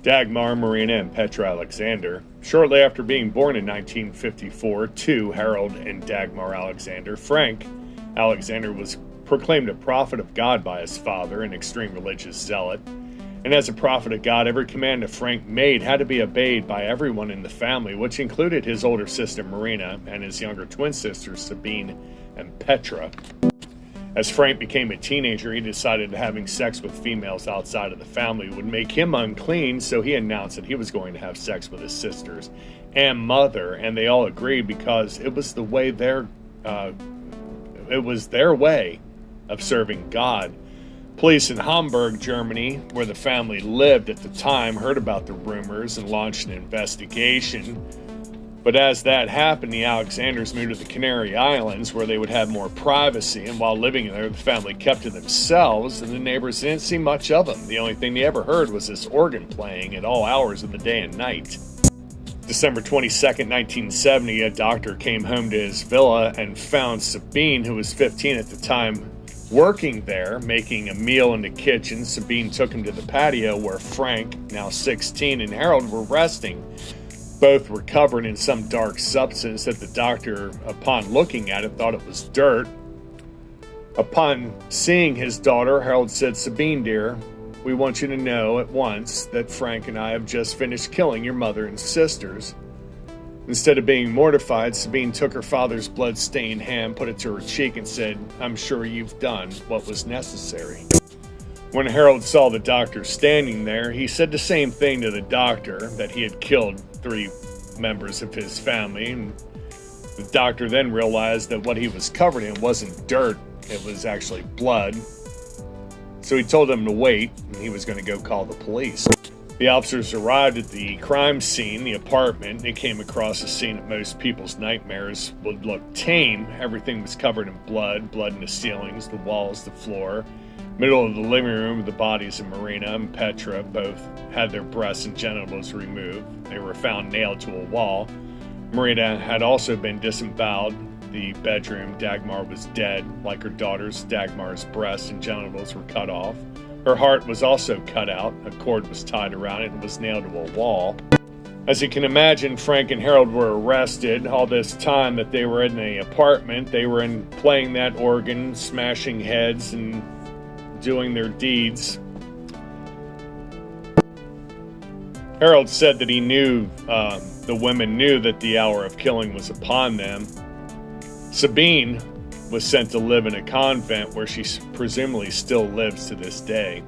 Dagmar, Marina, and Petra Alexander. Shortly after being born in 1954 to Harold and Dagmar Alexander, Frank Alexander was proclaimed a prophet of God by his father, an extreme religious zealot. And as a prophet of God, every command that Frank made had to be obeyed by everyone in the family, which included his older sister Marina and his younger twin sisters Sabine and Petra. As Frank became a teenager, he decided that having sex with females outside of the family would make him unclean, so he announced that he was going to have sex with his sisters and mother, and they all agreed because it was the way their way of serving God. Police in Hamburg, Germany, where the family lived at the time, heard about the rumors and launched an investigation. But as that happened, the Alexanders moved to the Canary Islands, where they would have more privacy, and while living there, the family kept to themselves, and the neighbors didn't see much of them. The only thing they ever heard was this organ playing at all hours of the day and night. December 22nd, 1970, a doctor came home to his villa and found Sabine, who was 15 at the time, working there, making a meal in the kitchen. Sabine took him to the patio where Frank, now 16, and Harold were resting. Both were covered in some dark substance that the doctor, upon looking at it, thought it was dirt. Upon seeing his daughter, Harold said, "Sabine, dear, we want you to know at once that Frank and I have just finished killing your mother and sisters." Instead of being mortified, Sabine took her father's blood-stained hand, put it to her cheek, and said, "I'm sure you've done what was necessary." When Harold saw the doctor standing there, he said the same thing to the doctor, that he had killed 3 members of his family. And the doctor then realized that what he was covered in wasn't dirt, it was actually blood. So he told him to wait, and he was going to go call the police. The officers arrived at the crime scene, the apartment. They came across a scene that most people's nightmares would look tame. Everything was covered in blood in the ceilings, the walls, the floor. Middle of the living room, the bodies of Marina and Petra both had their breasts and genitals removed. They were found nailed to a wall. Marina had also been disemboweled. The bedroom, Dagmar was dead. Like her daughters, Dagmar's breasts and genitals were cut off. Her heart was also cut out. A cord was tied around it and was nailed to a wall. As you can imagine, Frank and Harold were arrested. All this time that they were in the apartment, they were playing that organ, smashing heads, and doing their deeds. Harold said that he knew, the women knew that the hour of killing was upon them. Sabine was sent to live in a convent where she presumably still lives to this day.